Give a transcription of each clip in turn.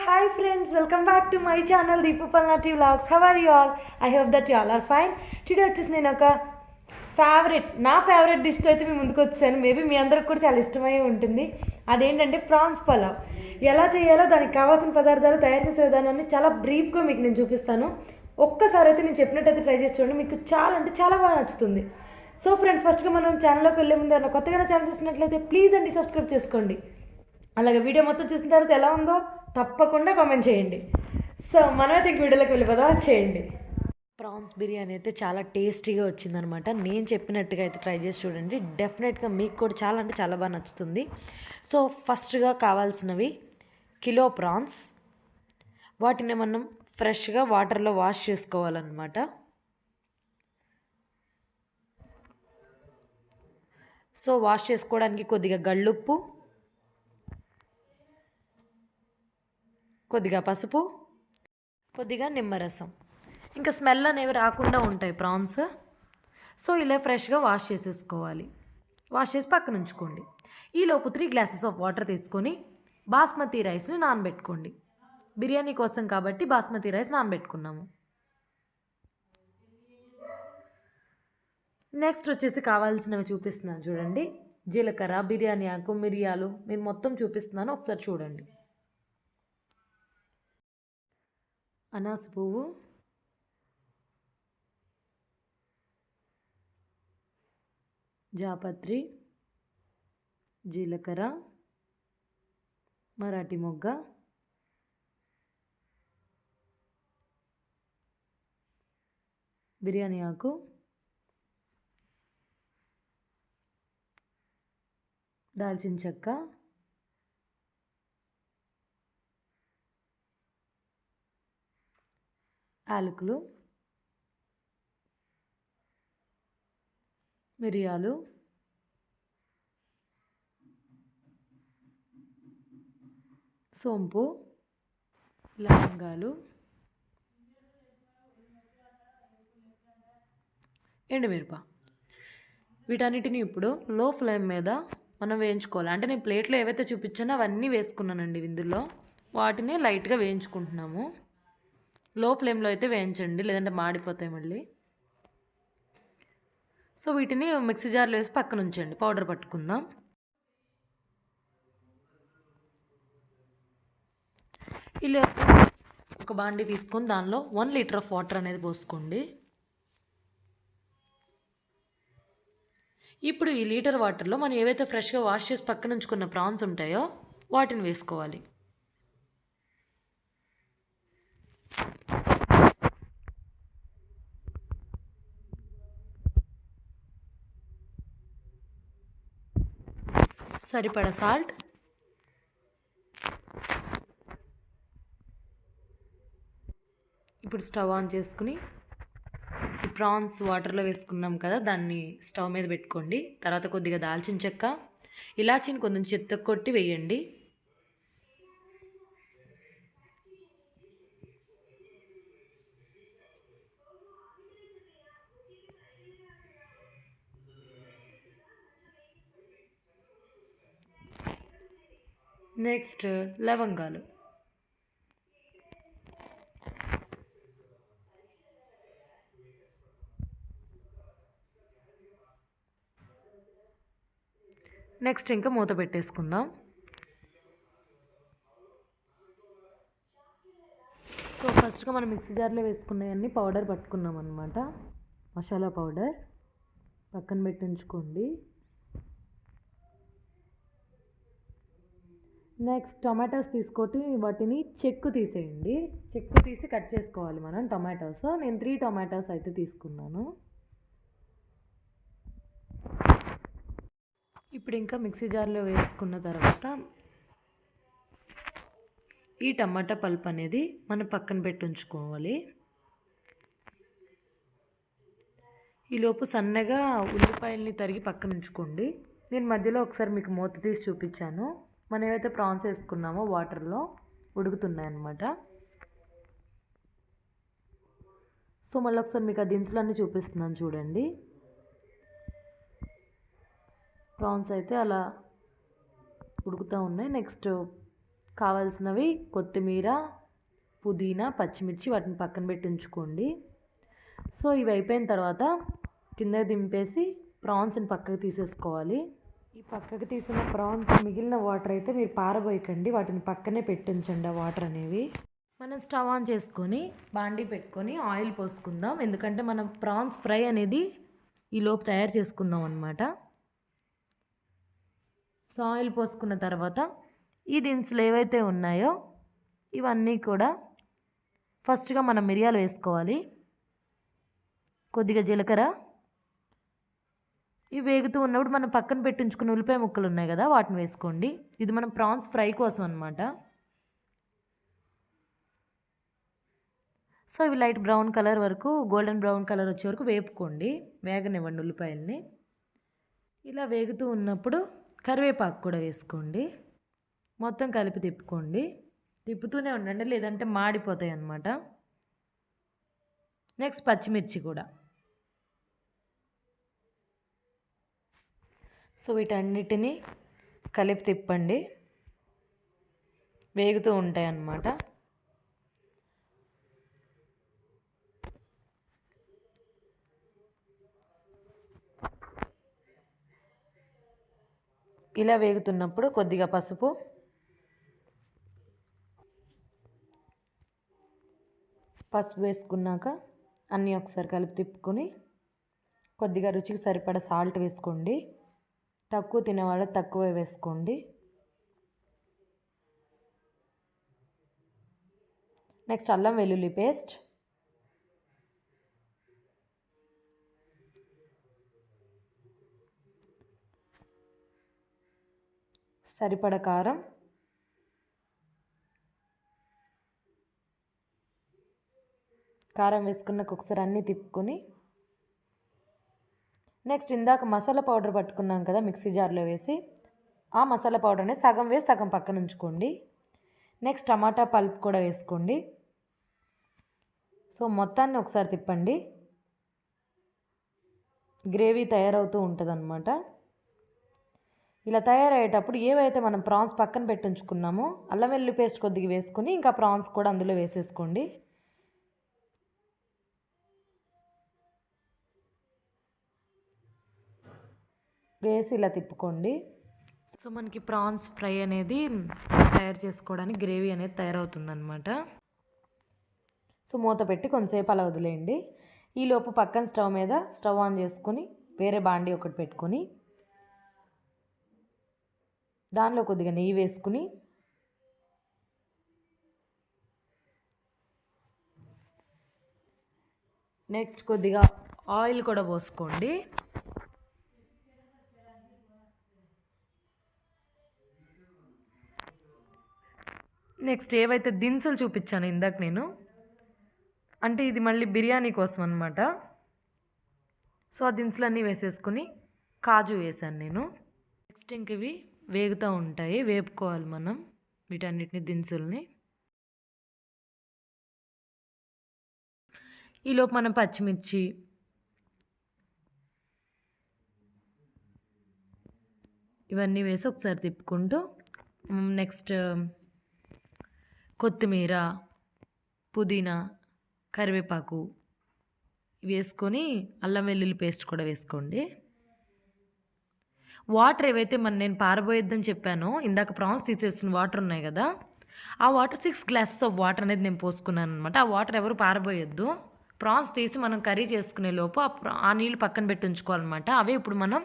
Hi friends, welcome back to my channel Deepu Palnati Vlogs. How are you all? I hope that you all are fine. Today వచ్చేసి నేను ఒక నా favourite dish అయితే మీ ముందుకు వచ్చాను. Maybe మీ అందరికి కూడా చాలా ఇష్టమై ఉంటుంది. అదేంటంటే ప్రాన్స్ పలావ్. ఎలా చేయాలో దానికి కావాల్సిన పదార్థాలు తయారు చేసే విధానాన్ని చాలా బ్రీఫ్గా మీకు నేను చూపిస్తాను. ఒక్కసారి అయితే నేను చెప్పినట్టయితే ట్రై చేసి చూడండి, మీకు చాలా అంటే చాలా బాగా నచ్చుతుంది. సో ఫ్రెండ్స్, ఫస్ట్గా మనం ఛానల్లోకి వెళ్ళే ముందు ఏమైనా కొత్తగా ఛానల్ చూసినట్లయితే ప్లీజ్ అండి సబ్స్క్రైబ్ చేసుకోండి. అలాగే వీడియో మొత్తం చూసిన తర్వాత ఎలా ఉందో తప్పకుండా కామెంట్ చేయండి. సో మనమైతే ఇంక వీడియోలోకి వెళ్ళిపోదాం, చేయండి. ప్రాన్స్ బిర్యానీ అయితే చాలా టేస్టీగా వచ్చిందనమాట. నేను చెప్పినట్టుగా అయితే ట్రై చేసి చూడండి, డెఫినెట్గా మీకు కూడా చాలా అంటే చాలా బాగా నచ్చుతుంది. సో ఫస్ట్గా కావాల్సినవి కిలో ప్రాన్స్. వాటిని మనం ఫ్రెష్గా వాటర్లో వాష్ చేసుకోవాలన్నమాట. సో వాష్ చేసుకోవడానికి కొద్దిగా గళ్ళుప్పు, కొద్దిగా పసుపు, కొద్దిగా నిమ్మరసం, ఇంకా స్మెల్ అనేవి రాకుండా ఉంటాయి ప్రాన్స్. సో ఇలా ఫ్రెష్గా వాష్ చేసేసుకోవాలి. వాష్ చేసి పక్కన ఉంచుకోండి. ఈలోపు 3 గ్లాసెస్ ఆఫ్ వాటర్ తీసుకొని బాస్మతి రైస్ని నానబెట్టుకోండి. బిర్యానీ కోసం కాబట్టి బాస్మతి రైస్ నానబెట్టుకున్నాము. నెక్స్ట్ వచ్చేసి కావాల్సినవి చూపిస్తున్నాను చూడండి. జీలకర్ర, బిర్యానీ ఆకు, మిరియాలు నేను మొత్తం చూపిస్తున్నాను, ఒకసారి చూడండి. అనాస పువ్వు, జాపత్రి, జీలకర్ర, మరాఠీ మొగ్గ, బిర్యానీ ఆకు, దాల్చిన చెక్క, యాలకులు, మిరియాలు, సోంపు, లవంగాలు, ఎండుమిరప. వీటన్నిటిని ఇప్పుడు లో ఫ్లేమ్ మీద మనం వేయించుకోవాలి. అంటే నేను ప్లేట్లో ఏవైతే చూపించానో అవన్నీ వేసుకున్నానండి ఇందులో. వాటిని లైట్గా వేయించుకుంటున్నాము. లో ఫ్లేమ్లో అయితే వేయించండి, లేదంటే మాడిపోతాయి మళ్ళీ. సో వీటిని మిక్సీ జార్లో వేసి పక్కన ఉంచండి, పౌడర్ పట్టుకుందాం. ఇలా ఒక బాండి తీసుకొని దానిలో 1 లీటర్ ఆఫ్ వాటర్ అనేది పోసుకోండి. ఇప్పుడు ఈ లీటర్ వాటర్లో మనం ఏవైతే ఫ్రెష్గా వాష్ చేసి పక్కన ఉంచుకున్న ప్రాన్స్ ఉంటాయో వాటిని వేసుకోవాలి. సరిపడా సాల్ట్, ఇప్పుడు స్టవ్ ఆన్ చేసుకుని ఈ ప్రాన్స్ వాటర్లో వేసుకున్నాం కదా, దాన్ని స్టవ్ మీద పెట్టుకోండి. తర్వాత కొద్దిగా దాల్చిన చెక్క, ఇలాచీని కొంచెం చితక కొట్టి వేయండి. నెక్స్ట్ లవంగాలు, నెక్స్ట్ ఇంకా మూత పెట్టేసుకుందాం. సో ఫస్ట్గా మనం మిక్సీ జార్లో వేసుకున్నవన్నీ పౌడర్ పట్టుకున్నాం అనమాట. మసాలా పౌడర్ పక్కన పెట్టి ఉంచుకోండి. నెక్స్ట్ టొమాటోస్ తీసుకొని వాటిని చెక్కు తీసేయండి. చెక్కు తీసి కట్ చేసుకోవాలి మనం టొమాటోస్. నేను 3 టొమాటోస్ అయితే తీసుకున్నాను. ఇప్పుడు ఇంకా మిక్సీ జార్లో వేసుకున్న తర్వాత ఈ టమాటా పల్ప్ అనేది మనం పక్కన పెట్టి ఉంచుకోవాలి. ఈలోపు సన్నగా ఉల్లిపాయల్ని తరిగి పక్కన ఉంచుకోండి. నేను మధ్యలో ఒకసారి మీకు మూత తీసి చూపించాను. మనం ఏవైతే ప్రాన్స్ వేసుకున్నామో వాటర్లో ఉడుకుతున్నాయి అన్నమాట. సో మళ్ళీ ఒకసారి మీకు ఆ దినుసులన్నీ చూపిస్తున్నాను చూడండి. ప్రాన్స్ అయితే అలా ఉడుకుతూ ఉన్నాయి. నెక్స్ట్ కావాల్సినవి కొత్తిమీర, పుదీనా, పచ్చిమిర్చి, వాటిని పక్కన పెట్టి ఉంచుకోండి. సో ఇవి అయిపోయిన తర్వాత కింద దింపేసి ప్రాన్స్ని పక్కకు తీసేసుకోవాలి. ఈ పక్కకు తీసిన ప్రాన్స్ మిగిలిన వాటర్ అయితే మీరు పారబోయకండి, వాటిని పక్కనే పెట్టించండి ఆ వాటర్ అనేవి. మనం స్టవ్ ఆన్ చేసుకొని బాండీ పెట్టుకొని ఆయిల్ పోసుకుందాం, ఎందుకంటే మనం ప్రాన్స్ ఫ్రై అనేది ఈ లోపు తయారు చేసుకుందాం అనమాట. సో ఆయిల్ పోసుకున్న తర్వాత ఈ దినుసులు ఏవైతే ఉన్నాయో ఇవన్నీ కూడా ఫస్ట్గా మనం మిరియాలు వేసుకోవాలి, కొద్దిగా జీలకర్ర. ఇవి వేగుతూ ఉన్నప్పుడు మనం పక్కన పెట్టించుకున్న ఉల్లిపాయ ముక్కలు ఉన్నాయి కదా, వాటిని వేసుకోండి. ఇది మనం ప్రాన్స్ ఫ్రై కోసం అనమాట. సో ఇవి లైట్ బ్రౌన్ కలర్ వరకు, గోల్డెన్ బ్రౌన్ కలర్ వచ్చే వరకు వేపుకోండి, వేగనివ్వండి ఉల్లిపాయల్ని. ఇలా వేగుతూ ఉన్నప్పుడు కరివేపాకు కూడా వేసుకోండి, మొత్తం కలిపి తిప్పుకోండి. తిప్పుతూనే ఉండండి, లేదంటే మాడిపోతాయి అన్నమాట. నెక్స్ట్ పచ్చిమిర్చి కూడా. సో వీటన్నిటిని కలిపి తిప్పండి, వేగుతూ ఉంటాయి అన్నమాట. ఇలా వేగుతున్నప్పుడు కొద్దిగా పసుపు, వేసుకున్నాక అన్నీ ఒకసారి కలిపి తిప్పుకొని కొద్దిగా రుచికి సరిపడా సాల్ట్ వేసుకోండి. తక్కువ తినేవాళ్ళు తక్కువ వేసుకోండి. నెక్స్ట్ అల్లం వెల్లుల్లి పేస్ట్, సరిపడ కారం, వేసుకున్నాక ఒకసారి అన్నీ తిప్పుకొని నెక్స్ట్ ఇందాక మసాలా పౌడర్ పట్టుకున్నాం కదా మిక్సీ జార్లో వేసి, ఆ మసాలా పౌడర్ని సగం వేసి సగం పక్కన ఉంచుకోండి. నెక్స్ట్ టమాటా పల్ప్ కూడా వేసుకోండి. సో మొత్తాన్ని ఒకసారి తిప్పండి, గ్రేవీ తయారవుతూ ఉంటుంది అన్నమాట. ఇలా తయారయ్యేటప్పుడు ఏవైతే మనం ప్రాన్స్ పక్కన పెట్టి ఉంచుకున్నామో అల్లం వెల్లుల్లి పేస్ట్ కొద్దిగా వేసుకొని ఇంకా ప్రాన్స్ కూడా అందులో వేసేసుకోండి. వేసి ఇలా తిప్పుకోండి. సో మనకి ప్రాన్స్ ఫ్రై అనేది తయారు చేసుకోవడానికి గ్రేవీ అనేది తయారవుతుందన్నమాట. సో మూత పెట్టి కొంతసేపు అలా వదిలేయండి. ఈలోపు పక్కన స్టవ్ ఆన్ చేసుకొని వేరే బాండీ ఒకటి పెట్టుకొని దానిలో కొద్దిగా నెయ్యి వేసుకుని నెక్స్ట్ కొద్దిగా ఆయిల్ కూడా పోసుకోండి. నెక్స్ట్ ఏవైతే దినుసులు చూపించాను ఇందాక నేను, అంటే ఇది మళ్ళీ బిర్యానీ కోసం అనమాట. సో ఆ దినుసులన్నీ వేసేసుకుని కాజు వేసాను నేను. నెక్స్ట్ ఇంక ఇవి వేగుతూ ఉంటాయి, వేపుకోవాలి మనం వీటన్నిటిని దినుసుల్ని. ఈలోపు మనం పచ్చిమిర్చి, ఇవన్నీ వేసి ఒకసారి తిప్పుకుంటూ నెక్స్ట్ కొత్తిమీర, పుదీనా, కరివేపాకు వేసుకొని అల్లం వెల్లుల్లి పేస్ట్ కూడా వేసుకోండి. వాటర్ ఏవైతే నేను పారబోయొద్దని చెప్పానో, ఇందాక ప్రాన్స్ తీసేసిన వాటర్ ఉన్నాయి కదా, ఆ వాటర్ 6 గ్లాసెస్ ఆఫ్ వాటర్ అనేది నేను పోసుకున్నాను అనమాట. ఆ వాటర్ ఎవరు పారబోయొద్దు, ప్రాన్స్ తీసి మనం కర్రీ చేసుకునే లోపు ఆ నీళ్ళు పక్కన పెట్టి ఉంచుకోవాలన్నమాట. అవే ఇప్పుడు మనం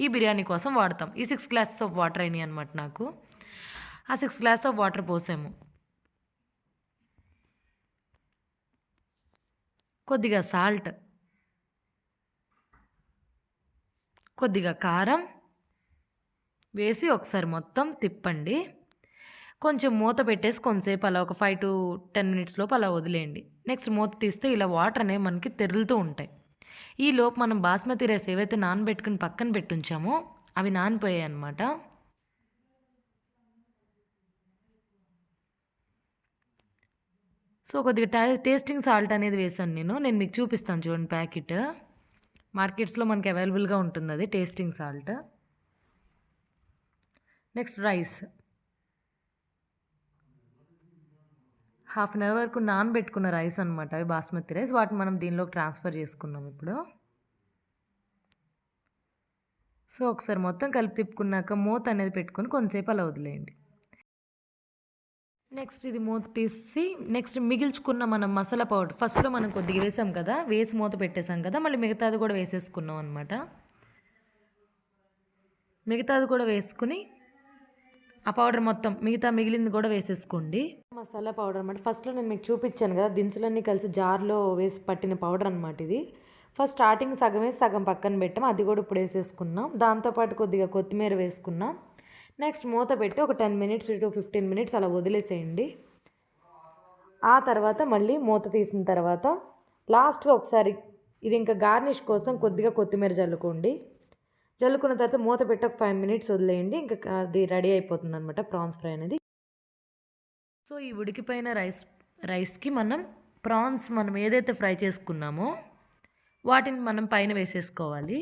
ఈ బిర్యానీ కోసం వాడతాం. ఈ 6 గ్లాసెస్ ఆఫ్ వాటర్ అయినాయి అనమాట నాకు. ఆ 6 గ్లాసెస్ ఆఫ్ వాటర్ పోసాము. కొద్దిగా సాల్ట్, కొద్దిగా కారం వేసి ఒకసారి మొత్తం తిప్పండి. కొంచెం మూత పెట్టేసి కొంతసేపు అలా ఒక 5 to 10 minutes లోపు అలా వదిలేయండి. నెక్స్ట్ మూత తీస్తే ఇలా వాటర్ అనేవి మనకి తెరులుతూ ఉంటాయి. ఈ లోపు మనం బాస్మతి రైస్ ఏవైతే నానబెట్టుకుని పక్కన పెట్టి ఉంచామో అవి నానిపోయాయి అన్నమాట. సో కొద్దిగా టేస్టింగ్ సాల్ట్ అనేది వేసాను నేను మీకు చూపిస్తాను చూడండి. ప్యాకెట్ మార్కెట్స్లో మనకి అవైలబుల్గా ఉంటుంది అది tasting salt. Next rice half an hour వరకు నానబెట్టుకున్న రైస్ అనమాట, అవి బాస్మతి రైస్. వాటిని మనం దీనిలోకి ట్రాన్స్ఫర్ చేసుకున్నాం ఇప్పుడు. సో ఒకసారి మొత్తం కలిపి తిప్పుకున్నాక మూత అనేది పెట్టుకొని కొంతసేపు అలా వదిలేయండి. నెక్స్ట్ ఇది మూత తీసి నెక్స్ట్ మిగిల్చుకున్న మనం మసాలా పౌడర్ ఫస్ట్లో మనం కొద్దిగా వేసాం కదా, వేసి మూత పెట్టేసాం కదా, మళ్ళీ మిగతాది కూడా వేసేసుకున్నాం అనమాట. మిగతాది కూడా వేసుకుని ఆ పౌడర్ మొత్తం మిగిలింది కూడా వేసేసుకోండి. మసాలా పౌడర్ అనమాట. ఫస్ట్లో నేను మీకు చూపించాను కదా, దినుసులన్నీ కలిసి జార్లో వేసి పట్టిన పౌడర్ అనమాట ఇది. ఫస్ట్ స్టార్టింగ్ సగం వేసి సగం పక్కన పెట్టాం, అది కూడా ఇప్పుడు వేసేసుకున్నాం. దాంతోపాటు కొద్దిగా కొత్తిమీర వేసుకున్నాం. నెక్స్ట్ మూత పెట్టి ఒక 10 మినిట్స్ టు 15 మినిట్స్ అలా వదిలేసేయండి. ఆ తర్వాత మళ్ళీ మూత తీసిన తర్వాత లాస్ట్గా ఒకసారి ఇది ఇంకా గార్నిష్ కోసం కొద్దిగా కొత్తిమీర జల్లుకోండి. జల్లుకున్న తర్వాత మూత పెట్టి ఒక 5 మినిట్స్ వదిలేయండి. ఇంకా అది రెడీ అయిపోతుంది అనమాట ప్రాన్స్ ఫ్రై అనేది. సో ఈ ఉడికిపోయిన రైస్కి ప్రాన్స్ మనం ఏదైతే ఫ్రై చేసుకున్నామో వాటిని మనం పైన వేసేసుకోవాలి.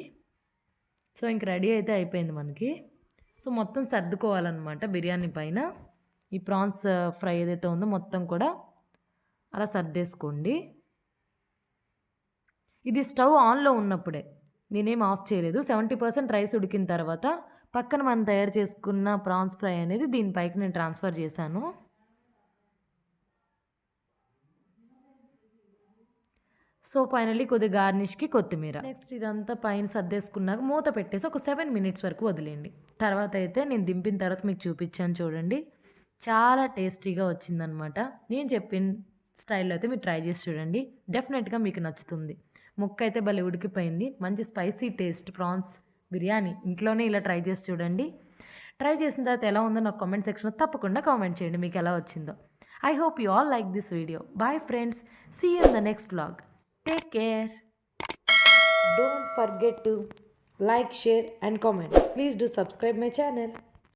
సో ఇంక రెడీ అయితే అయిపోయింది మనకి. సో మొత్తం సర్దుకోవాలన్నమాట బిర్యానీ పైన. ఈ ప్రాన్స్ ఫ్రై ఏదైతే ఉందో మొత్తం కూడా అలా సర్దేసుకోండి. ఇది స్టవ్ ఆన్లో ఉన్నప్పుడే, నేనేం ఆఫ్ చేయలేదు. 70% రైస్ ఉడికిన తర్వాత పక్కన మనం తయారు చేసుకున్న ప్రాన్స్ ఫ్రై అనేది దీనిపైకి నేను ట్రాన్స్ఫర్ చేశాను. సో ఫైనల్లీ కొద్దిగా గార్నిష్కి కొత్తిమీర. నెక్స్ట్ ఇదంతా పైన సర్దేసుకున్నాక మూత పెట్టేసి ఒక 7 మినిట్స్ వరకు వదిలేయండి. తర్వాత అయితే నేను దింపిన తర్వాత మీకు చూపించాను చూడండి, చాలా టేస్టీగా వచ్చిందనమాట. నేను చెప్పిన స్టైల్లో అయితే మీరు ట్రై చేసి చూడండి, డెఫినెట్గా మీకు నచ్చుతుంది. ముక్క అయితే భలే ఉడికిపోయింది, మంచి స్పైసీ టేస్ట్ ప్రాన్స్ బిర్యానీ. ఇంట్లోనే ఇలా ట్రై చేసి చూడండి. ట్రై చేసిన తర్వాత ఎలా ఉందో నాకు కామెంట్ సెక్షన్లో తప్పకుండా కామెంట్ చేయండి మీకు ఎలా వచ్చిందో. I hope you all like this video. Bye friends. See you in the next vlog. Take care. Don't forget to like, share and comment. Please do subscribe my channel.